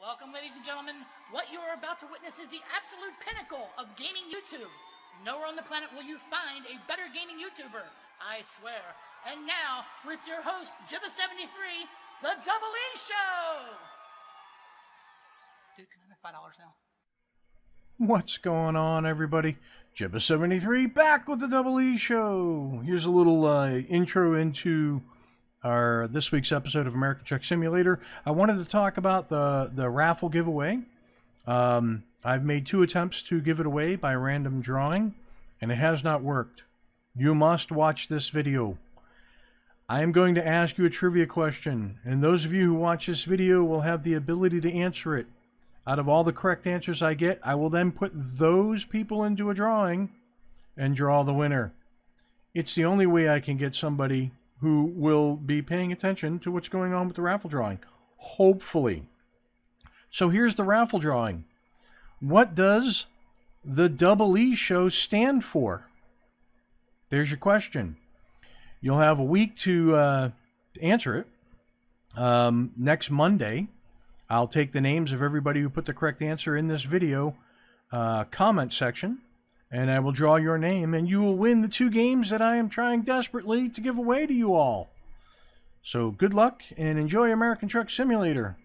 Welcome, ladies and gentlemen. What you are about to witness is the absolute pinnacle of gaming YouTube. Nowhere on the planet will you find a better gaming YouTuber, I swear. And now, with your host, Jibba73, the Double E Show! Dude, can I have $5 now? What's going on, everybody? Jibba73 back with the Double E Show. Here's a little intro into our this week's episode of American Truck Simulator. I wanted to talk about the raffle giveaway. I've made 2 attempts to give it away by random drawing, and it has not worked. You must watch this video. I am going to ask you a trivia question, and those of you who watch this video will have the ability to answer it. Out of all the correct answers I get, I will then put those people into a drawing and draw the winner. It's the only way I can get somebody who will be paying attention to what's going on with the raffle drawing. Hopefully. So here's the raffle drawing. What does the Double E Show stand for? There's your question. You'll have a week to answer it. Next Monday, I'll take the names of everybody who put the correct answer in this video comment section, and I will draw your name, and you will win the 2 games that I am trying desperately to give away to you all. So good luck and enjoy American Truck Simulator.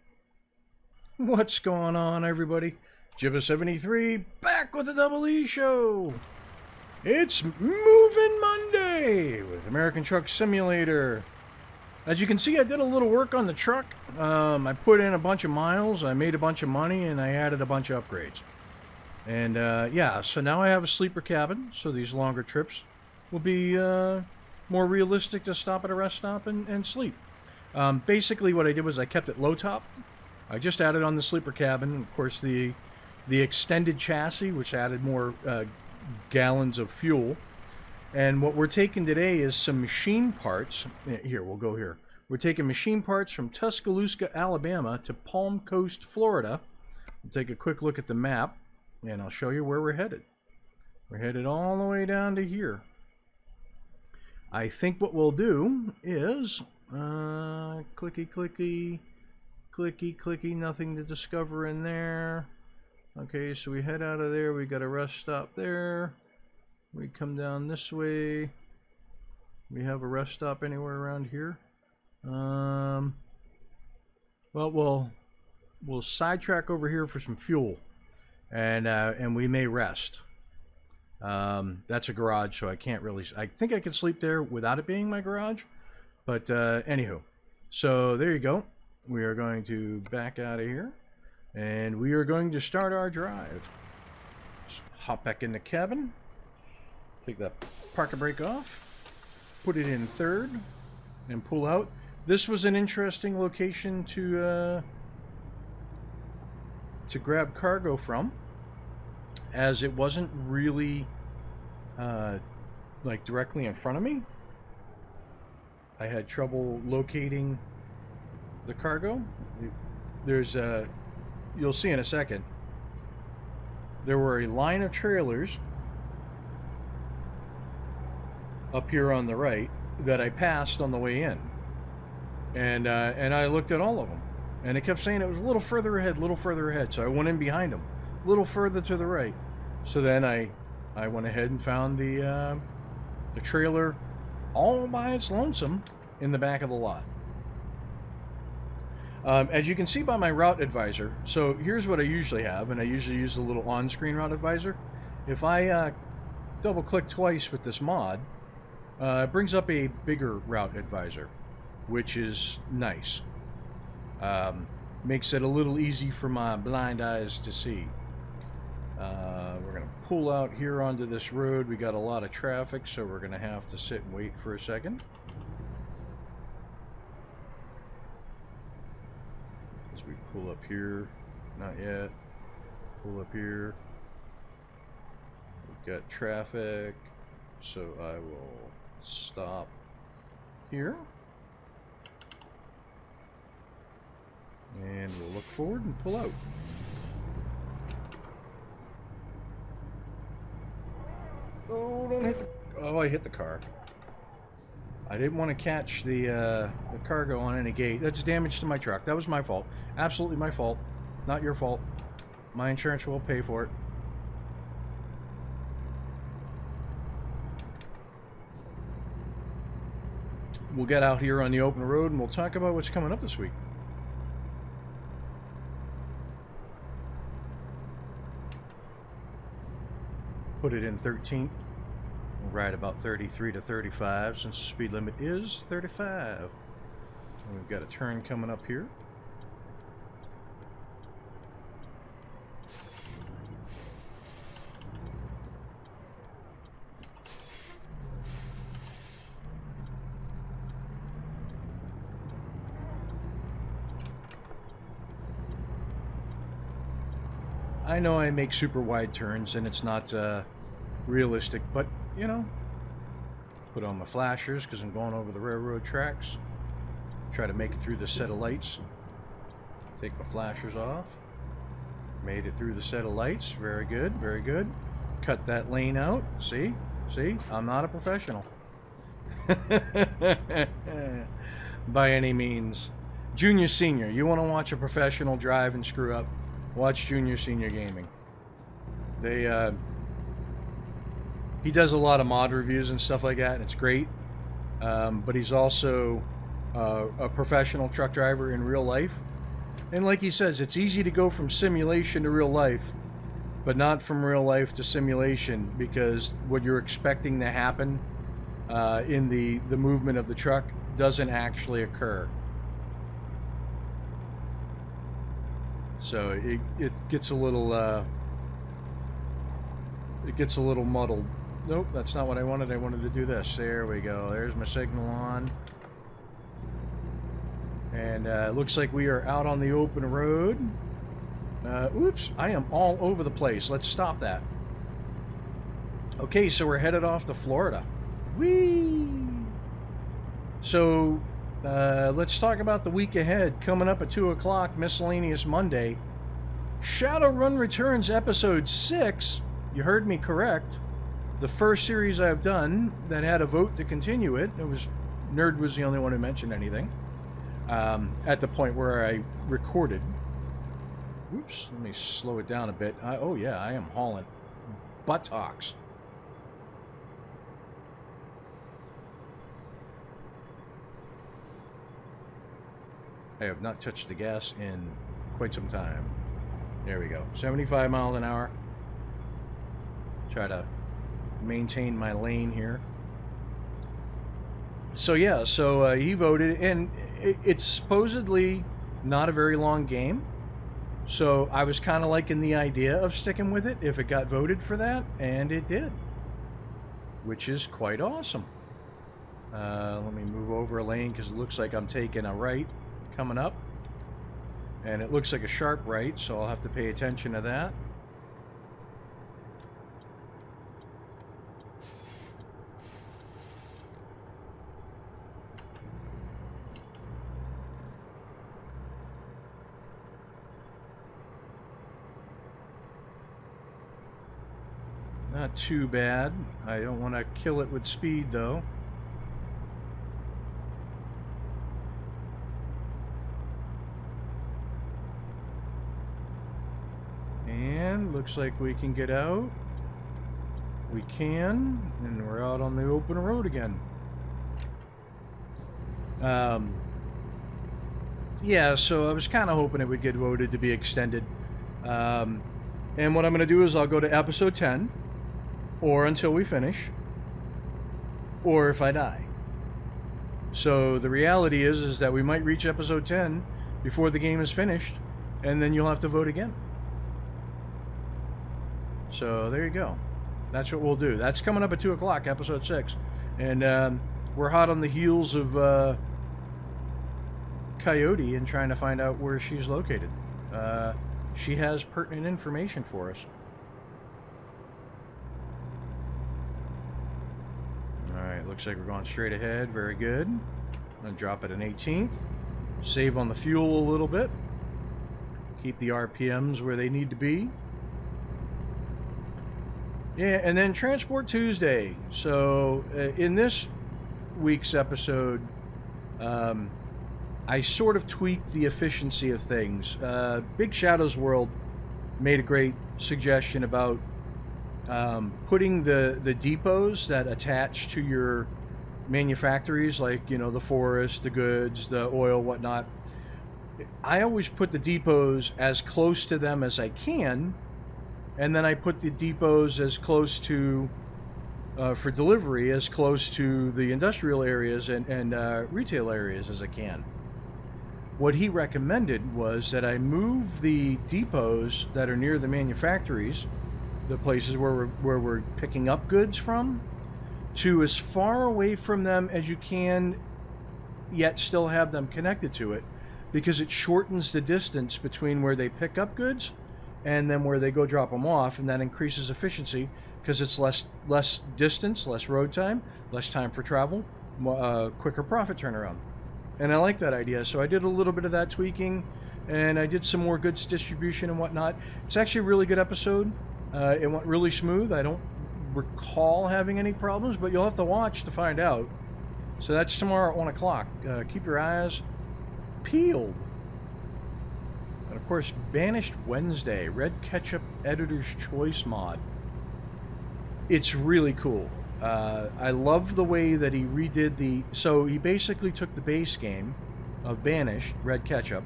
What's going on, everybody? Jibba73 back with the Double E Show. It's Moving Monday with American Truck Simulator. As you can see, I did a little work on the truck. I put in a bunch of miles, I made a bunch of money, and I added a bunch of upgrades. And yeah, so now I have a sleeper cabin, so these longer trips will be more realistic to stop at a rest stop and sleep. Basically what I did was I kept it low top. I just added on the sleeper cabin, of course the extended chassis, which added more gallons of fuel. And what we're taking today is some machine parts. Here, we'll go here. We're taking machine parts from Tuscaloosa, Alabama to Palm Coast, Florida. We'll take a quick look at the map, and I'll show you where we're headed. We're headed all the way down to here. I think what we'll do is clicky, clicky, clicky, clicky, nothing to discover in there. Okay, so we head out of there. We got a rest stop there. We come down this way. We have a rest stop anywhere around here. Well, we'll sidetrack over here for some fuel, and we may rest. That's a garage, so I can't really. I think I can sleep there without it being my garage, but anywho. So there you go. We are going to back out of here, and we are going to start our drive. Just hop back in the cabin. Take that parking brake off, put it in third, and pull out. This was an interesting location to grab cargo from, as it wasn't really like directly in front of me. I had trouble locating the cargo. There's you'll see in a second. There were a line of trailers up here on the right that I passed on the way in, and I looked at all of them, and it kept saying it was a little further ahead, so I went in behind them, a little further to the right. So then I went ahead and found the trailer all by its lonesome in the back of the lot. As you can see by my route advisor, so here's what I usually have, and I usually use the little on-screen route advisor. If I double click twice with this mod, it brings up a bigger route advisor, which is nice. Makes it a little easy for my blind eyes to see. We're going to pull out here onto this road. We got a lot of traffic, so we're going to have to sit and wait for a second. As we pull up here, not yet. Pull up here. We've got traffic, so I will stop here, and we'll look forward and pull out. Oh, don't hit the... Oh, I hit the car. I didn't want to catch the cargo on any gate. That's damage to my truck. That was my fault. Absolutely my fault. Not your fault. My insurance will pay for it. We'll get out here on the open road and we'll talk about what's coming up this week. Put it in 13th. We'll ride about 33 to 35 since the speed limit is 35. And we've got a turn coming up here. I know I make super wide turns and it's not realistic, but you know, put on my flashers because I'm going over the railroad tracks. Try to make it through the set of lights. Take my flashers off. Made it through the set of lights. Very good, very good. Cut that lane out. See? See? I'm not a professional. By any means. Junior Senior. You want to watch a professional drive and screw up? Watch Junior Senior Gaming. He does a lot of mod reviews and stuff like that, and it's great. But he's also a professional truck driver in real life. And like he says, it's easy to go from simulation to real life, but not from real life to simulation, because what you're expecting to happen in the movement of the truck doesn't actually occur. So it gets a little muddled. Nope, that's not what I wanted. I wanted to do this. There we go. There's my signal on. And it looks like we are out on the open road. Oops, I am all over the place. Let's stop that. Okay, so we're headed off to Florida. Whee! So let's talk about the week ahead. Coming up at 2 o'clock, Miscellaneous Monday. Shadowrun Returns Episode 6. You heard me correct. The first series I've done that had a vote to continue it. Nerd was the only one who mentioned anything. At the point where I recorded. Oops, let me slow it down a bit. Oh yeah, I am hauling buttocks. I have not touched the gas in quite some time. There we go. 75 miles an hour. Try to maintain my lane here. So yeah, he voted, and it's supposedly not a very long game. So I was kind of liking the idea of sticking with it if it got voted for that, and it did. Which is quite awesome. Let me move over a lane because it looks like I'm taking a right coming up. And it looks like a sharp right, so I'll have to pay attention to that. Not too bad. I don't want to kill it with speed, though. And looks like we can get out. We can, and we're out on the open road again. Yeah, so I was kind of hoping it would get voted to be extended. And what I'm going to do is I'll go to episode 10. Or until we finish, or if I die. So the reality is that we might reach episode 10 before the game is finished, and then you'll have to vote again. So there you go. That's what we'll do. That's coming up at 2 o'clock, episode 6. And we're hot on the heels of Coyote and trying to find out where she's located. She has pertinent information for us. Alright, looks like we're going straight ahead. Very good. I'm going to drop it an 18th. Save on the fuel a little bit. Keep the RPMs where they need to be. Yeah, and then Transport Tuesday. So, in this week's episode, I sort of tweaked the efficiency of things. Big Shadows World made a great suggestion about putting the depots that attach to your manufactories, like, you know, the forest, the goods, the oil, whatnot. I always put the depots as close to them as I can, and then I put the depots as close to, for delivery, as close to the industrial areas and retail areas as I can. What he recommended was that I move the depots that are near the manufactories, the places where we're picking up goods from, to as far away from them as you can, yet still have them connected to it, because it shortens the distance between where they pick up goods and then where they go drop them off, and that increases efficiency because it's less distance, less road time, less time for travel, quicker profit turnaround. And I like that idea, so I did a little bit of that tweaking, and I did some more goods distribution and whatnot. It's actually a really good episode. It went really smooth. I don't recall having any problems, but you'll have to watch to find out. So that's tomorrow at 1 o'clock. Keep your eyes peeled. And of course, Banished Wednesday, Red Ketchup Editor's Choice mod. It's really cool. I love the way that he redid so he basically took the base game of Banished, Red Ketchup,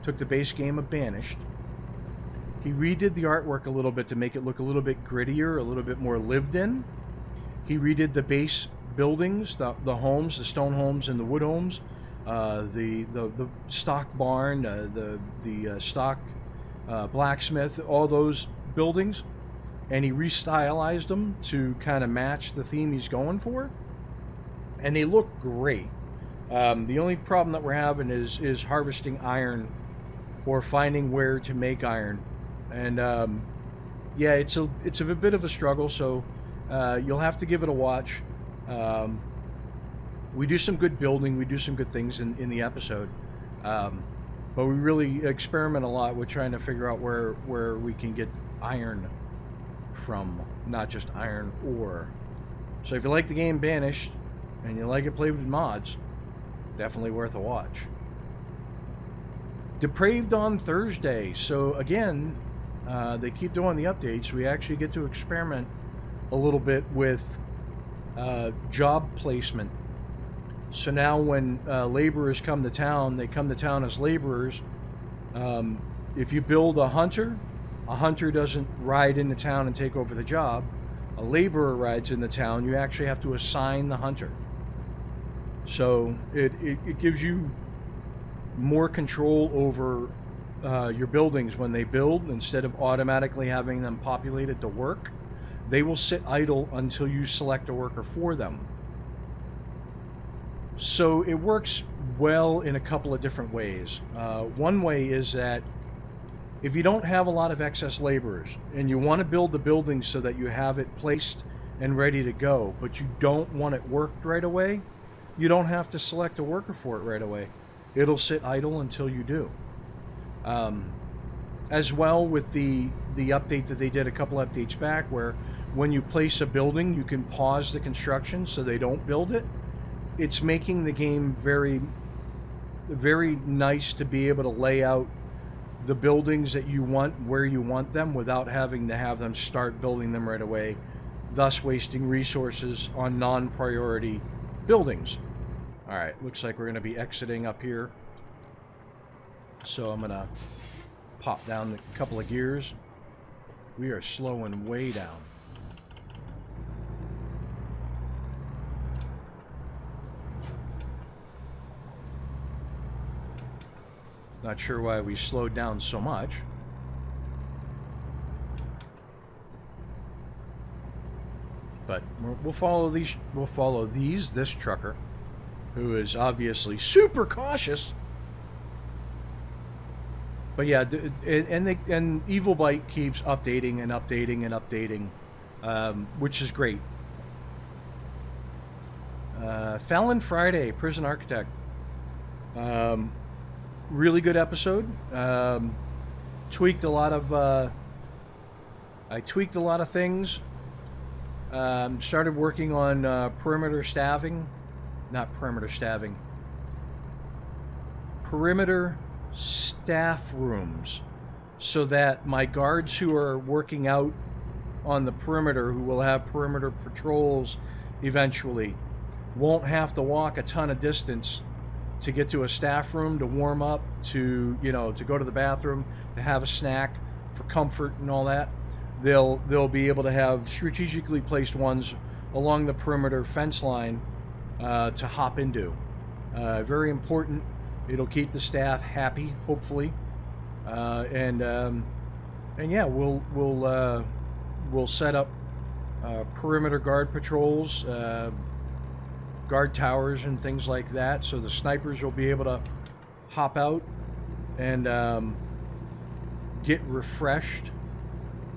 took the base game of Banished. He redid the artwork a little bit to make it look a little bit grittier, a little bit more lived in. He redid the base buildings, the homes, the stone homes and the wood homes, the stock barn, the stock blacksmith, all those buildings. And he restylized them to kind of match the theme he's going for. And they look great. The only problem that we're having is harvesting iron or finding where to make iron. And yeah, it's a bit of a struggle, so you'll have to give it a watch. We do some good building, we do some good things in the episode. But we really experiment a lot with trying to figure out where we can get iron from, not just iron ore. So if you like the game Banished and you like it played with mods, definitely worth a watch. Depraved on Thursday. So again, they keep doing the updates. We actually get to experiment a little bit with job placement. So now when laborers come to town, they come to town as laborers. If you build a hunter doesn't ride into town and take over the job. A laborer rides into town. You actually have to assign the hunter. So it gives you more control over your buildings when they build. Instead of automatically having them populated to work, they will sit idle until you select a worker for them. So it works well in a couple of different ways. One way is that if you don't have a lot of excess laborers and you want to build the building so that you have it placed and ready to go, but you don't want it worked right away, you don't have to select a worker for it right away. It'll sit idle until you do. As well with the update that they did a couple updates back, where when you place a building, you can pause the construction so they don't build it. It's making the game very, very nice to be able to lay out the buildings that you want where you want them without having to have them start building them right away, thus wasting resources on non-priority buildings. Alright, looks like we're going to be exiting up here. So I'm going to pop down a couple of gears. We are slowing way down. Not sure why we slowed down so much. But we'll follow these. We'll follow this trucker, who is obviously super cautious. But yeah, and Evil Byte keeps updating and updating and updating, which is great. Fallon Friday, Prison Architect. Really good episode. Tweaked a lot of. I tweaked a lot of things. Started working on perimeter staffing, not perimeter staffing. perimeter staff rooms so that my guards who are working out on the perimeter, who will have perimeter patrols eventually, won't have to walk a ton of distance to get to a staff room to warm up, to, you know, to go to the bathroom, to have a snack for comfort and all that. They'll be able to have strategically placed ones along the perimeter fence line to hop into. Very important. It'll keep the staff happy, hopefully, and yeah, we'll set up perimeter guard patrols, guard towers, and things like that, so the snipers will be able to hop out and get refreshed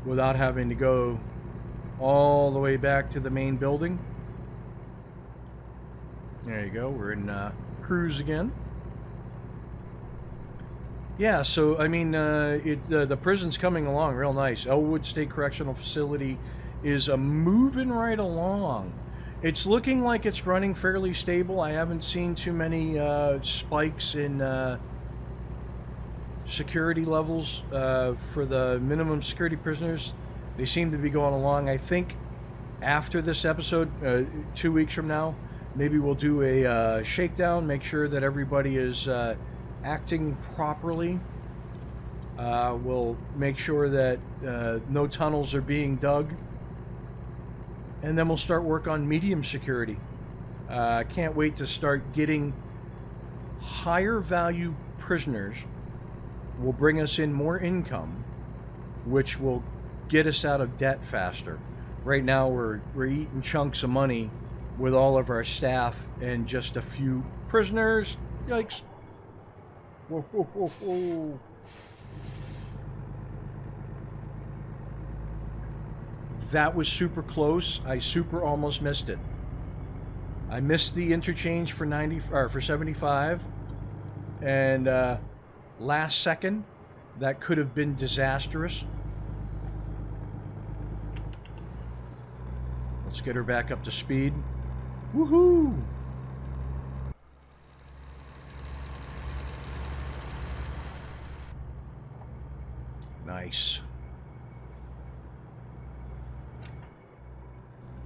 without having to go all the way back to the main building. There you go. We're in cruise again. Yeah, so I mean, the prison's coming along real nice. Elwood State Correctional Facility is moving right along. It's looking like it's running fairly stable. I haven't seen too many spikes in security levels for the minimum security prisoners. They seem to be going along. I think after this episode, 2 weeks from now, maybe we'll do a shakedown, make sure that everybody is acting properly. We'll make sure that no tunnels are being dug. And then we'll start work on medium security. I can't wait to start getting higher value prisoners. Will bring us in more income, which will get us out of debt faster. Right now we're eating chunks of money with all of our staff and just a few prisoners. Yikes. Whoa, whoa, whoa, whoa. That was super close. I super almost missed it. I missed the interchange for 75, and last second, that could have been disastrous. Let's get her back up to speed. Woohoo! Nice.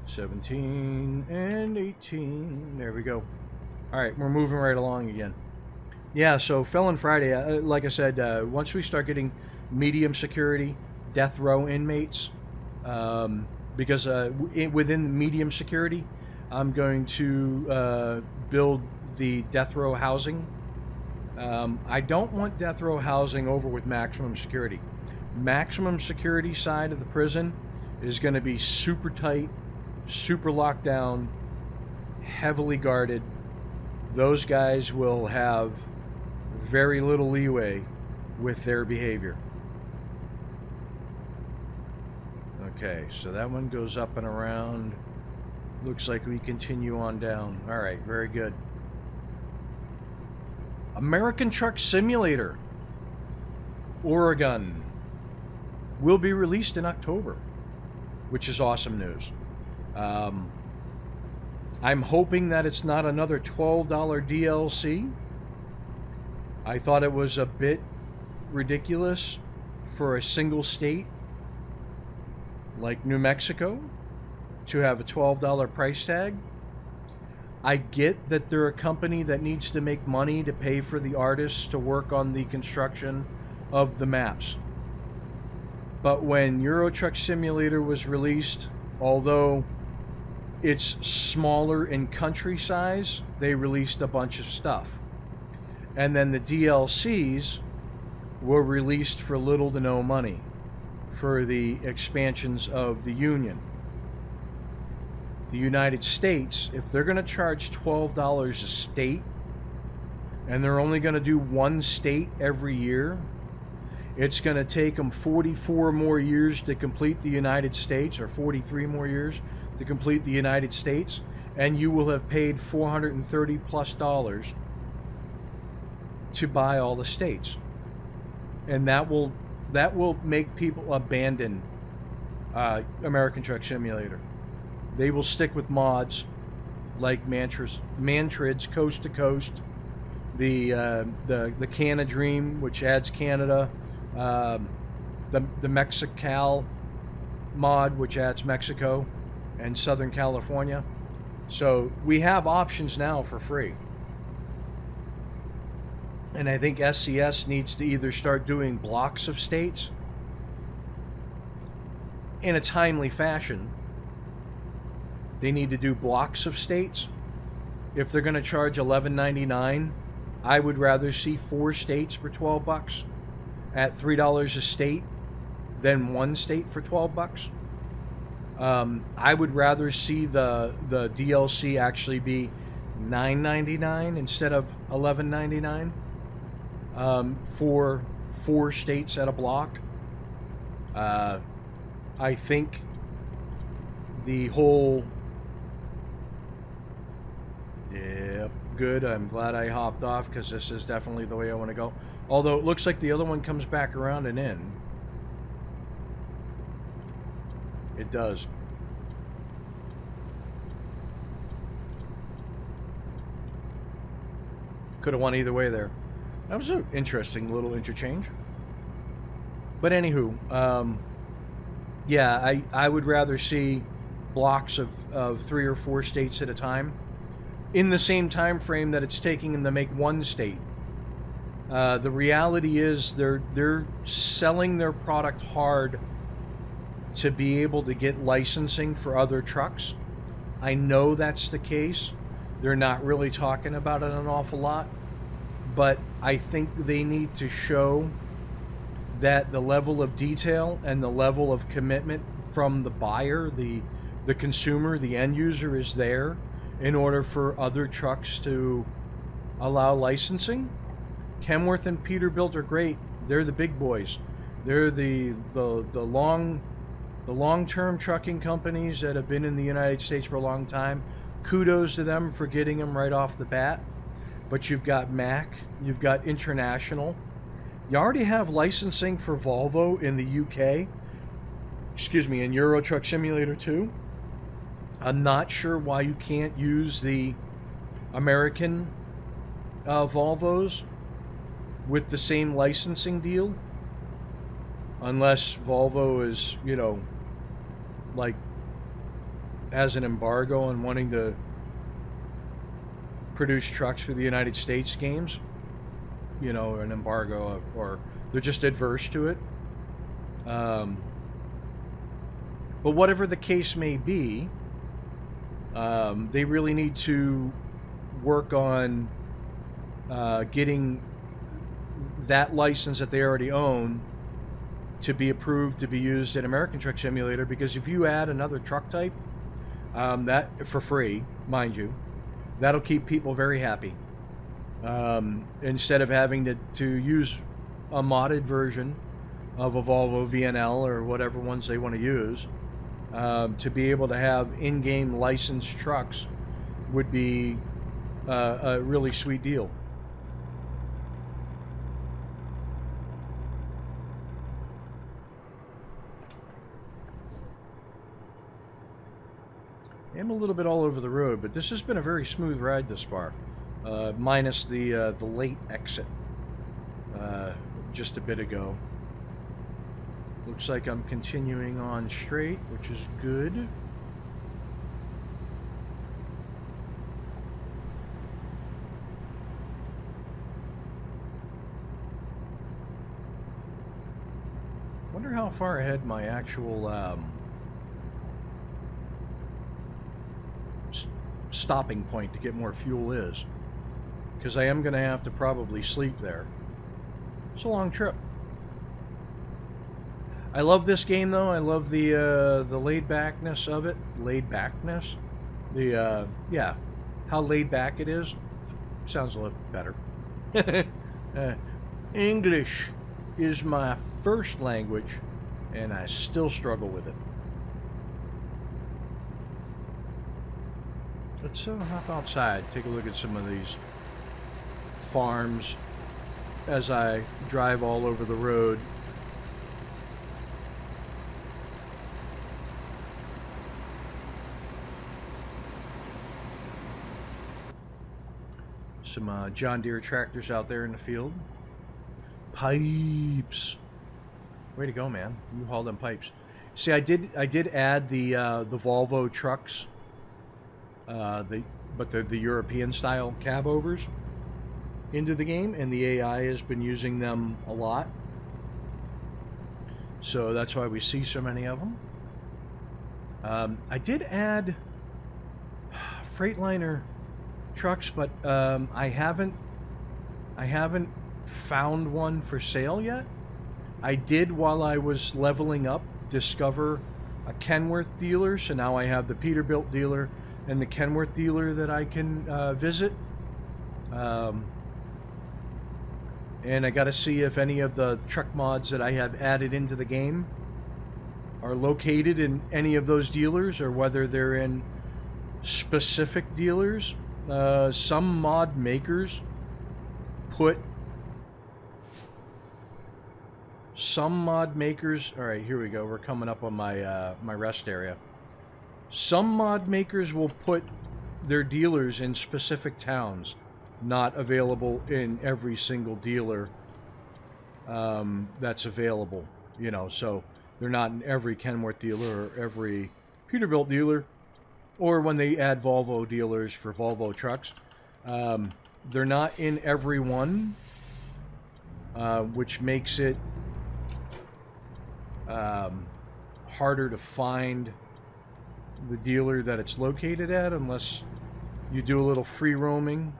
17 and 18. There we go. All right, we're moving right along again. Yeah, so Felon Friday, like I said, once we start getting medium security death row inmates, because within medium security, I'm going to build the death row housing. I don't want death row housing over with maximum security. Maximum security side of the prison is going to be super tight, super locked down, heavily guarded. Those guys will have very little leeway with their behavior. Okay, so that one goes up and around. Looks like we continue on down. All right, very good. American Truck Simulator Oregon will be released in October, which is awesome news. I'm hoping that it's not another $12 DLC. I thought it was a bit ridiculous for a single state like New Mexico to have a $12 price tag. I get that they're a company that needs to make money to pay for the artists to work on the construction of the maps. But when Euro Truck Simulator was released, although it's smaller in country size, they released a bunch of stuff. And then the DLCs were released for little to no money for the expansions of the Union. The United States, if they're going to charge $12 a state, and they're only going to do one state every year, it's going to take them 44 more years to complete the United States, or 43 more years to complete the United States, and you will have paid $430 plus to buy all the states. And that will make people abandon American Truck Simulator. They will stick with mods like Mantrid's Coast to Coast, the Canada Dream, which adds Canada, the Mexical mod, which adds Mexico and Southern California. So we have options now for free. And I think SCS needs to either start doing blocks of states in a timely fashion. They need to do blocks of states. If they're going to charge $11.99, I would rather see 4 states for $12 at $3 a state than 1 state for $12. I would rather see the DLC actually be $9.99 instead of $11.99 for 4 states at a block. I think the whole... Yep, good. I'm glad I hopped off because this is definitely the way I want to go. Although it looks like the other one comes back around and in. It does. Could have won either way there. That was an interesting little interchange. But anywho, yeah, I would rather see blocks of 3 or 4 states at a time in the same time frame that it's taking them to make 1 state. The reality is they're selling their product hard to be able to get licensing for other trucks. I know that's the case. They're not really talking about it an awful lot, but I think they need to show that the level of detail and the level of commitment from the buyer, the consumer, the end user is there in order for other trucks to allow licensing. Kenworth and Peterbilt are great. They're the big boys. They're the long-term trucking companies that have been in the United States for a long time. Kudos to them for getting them right off the bat. But you've got Mack, you've got International. You already have licensing for Volvo in the UK. Excuse me, in Euro Truck Simulator 2. I'm not sure why you can't use the American Volvos with the same licensing deal. Unless Volvo is, you know, like, has an embargo and wanting to produce trucks for the United States games. You know, an embargo, or they're just adverse to it. But whatever the case may be, they really need to work on getting that license that they already own to be approved to be used in American Truck Simulator, because if you add another truck type, that for free, mind you, that'll keep people very happy. Instead of having to use a modded version of a Volvo VNL or whatever ones they want to use, to be able to have in-game licensed trucks would be a really sweet deal. I'm a little bit all over the road, but this has been a very smooth ride this far, minus the late exit just a bit ago. Looks like I'm continuing on straight, which is good. Wonder how far ahead my actual stopping point to get more fuel is, because I am going to have to probably sleep there. It's a long trip. I love this game though. I love the laid backness of it. Laid backness? Yeah, how laid back it is. Sounds a little better. English is my first language, and I still struggle with it. Let's hop outside, take a look at some of these farms as I drive all over the road. Some John Deere tractors out there in the field. Pipes. Way to go, man. You haul them pipes. See, I did add the Volvo trucks. But the European style cab overs into the game, and the AI has been using them a lot. So that's why we see so many of them. I did add Freightliner trucks, but I haven't found one for sale yet. I did, while I was leveling up, discover a Kenworth dealer, so now I have the Peterbilt dealer and the Kenworth dealer that I can visit. And I got to see if any of the truck mods that I have added into the game are located in any of those dealers, or whether they're in specific dealers. Some mod makers put... Alright, here we go. We're coming up on my my rest area. Some mod makers will put their dealers in specific towns, not available in every single dealer that's available. You know, so they're not in every Kenworth dealer or every Peterbilt dealer, or when they add Volvo dealers for Volvo trucks. They're not in every one, which makes it harder to find the dealer that it's located at, unless you do a little free roaming.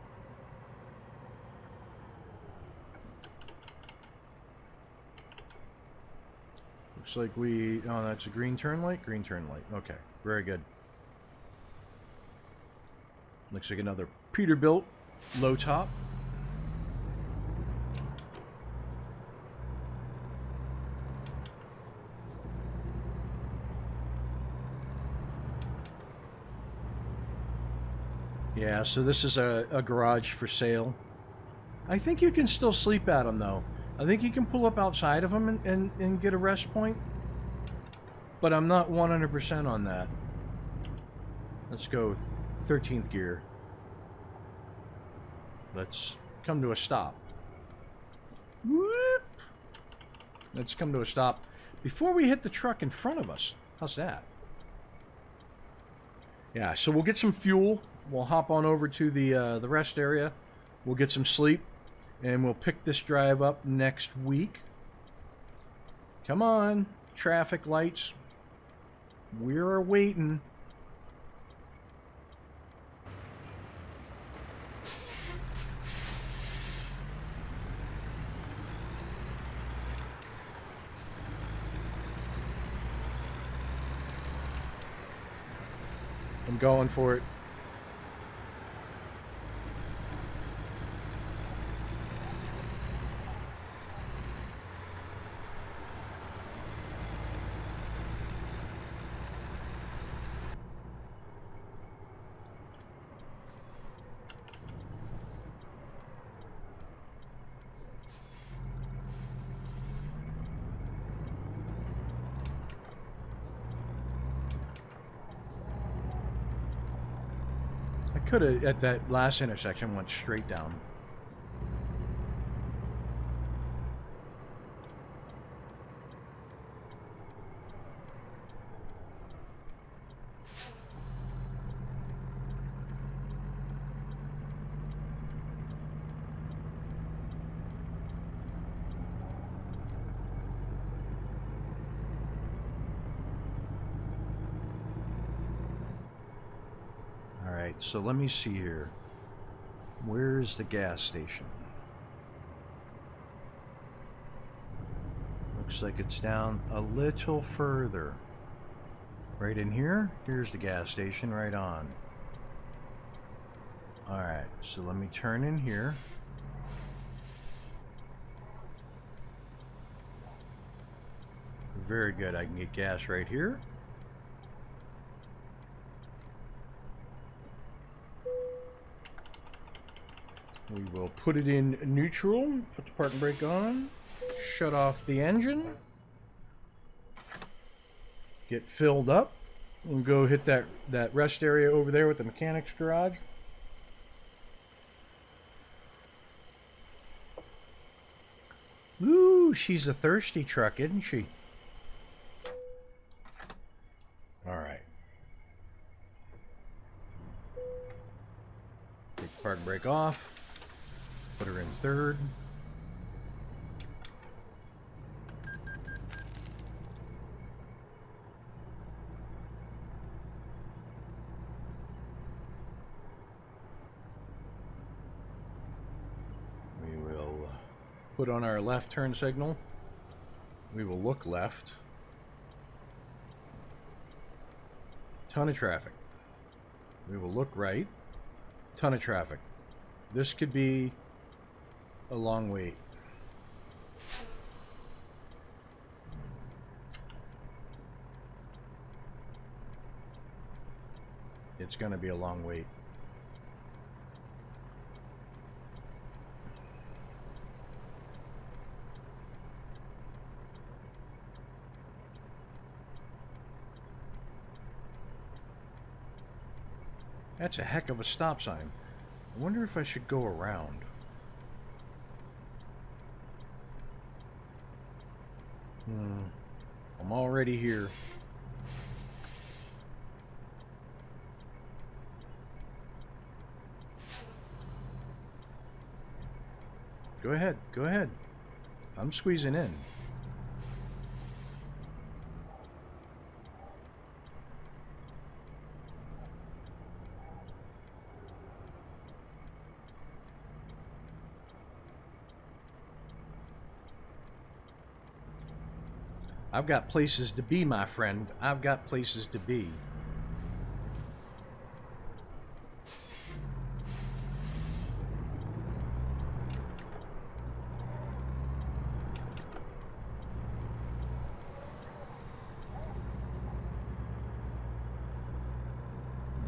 Looks like we... Oh, that's a green turn light? Green turn light. Okay, very good. Looks like another Peterbilt low top. Yeah, so this is a garage for sale. I think you can still sleep at them, though. I think you can pull up outside of them and get a rest point. But I'm not 100% on that. Let's go with 13th gear. Let's come to a stop. Whoop! Let's come to a stop before we hit the truck in front of us. How's that? Yeah, so we'll get some fuel. We'll hop on over to the rest area. We'll get some sleep, and we'll pick this drive up next week. Come on, traffic lights. We're waiting. I'm going for it. Could have, at that last intersection, went straight down. So let me see here. Where's the gas station? Looks like it's down a little further. Right in here? Here's the gas station, right on. Alright, so let me turn in here. Very good, I can get gas right here. We will put it in neutral, put the parking brake on, shut off the engine, get filled up, and go hit that rest area over there with the mechanic's garage. Ooh, she's a thirsty truck, isn't she? Alright. Take the park brake off. Put her in third. We will put on our left turn signal. We will look left. Ton of traffic. We will look right. Ton of traffic. This could be a long wait. It's going to be a long wait. That's a heck of a stop sign. I wonder if I should go around. I'm already here. Go ahead, go ahead. I'm squeezing in. I've got places to be, my friend. I've got places to be.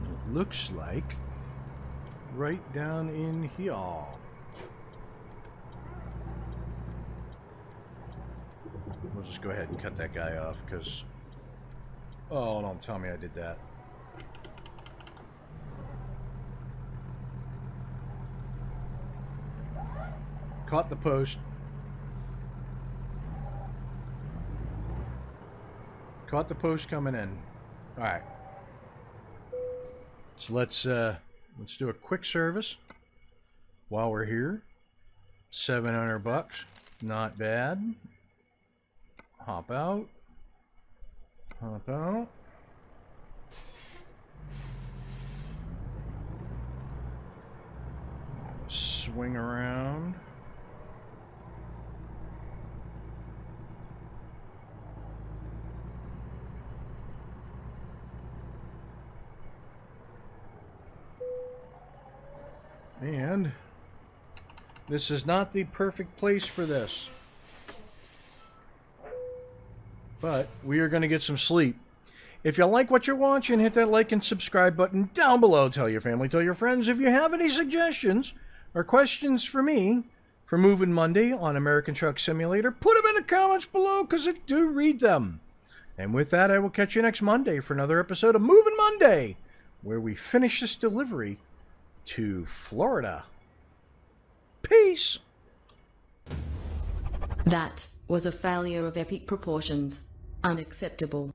It looks like right down in here. We'll just go ahead and cut that guy off, because... Oh, don't tell me I did that. Caught the post. Caught the post coming in. Alright. So let's do a quick service while we're here. $700. Not bad. Hop out. Hop out. Swing around. And this is not the perfect place for this. But we are going to get some sleep. If you like what you're watching, hit that like and subscribe button down below. Tell your family, tell your friends. If you have any suggestions or questions for me for Moving Monday on American Truck Simulator, put them in the comments below, because I do read them. And with that, I will catch you next Monday for another episode of Moving Monday, where we finish this delivery to Florida. Peace! That was a failure of epic proportions. Unacceptable.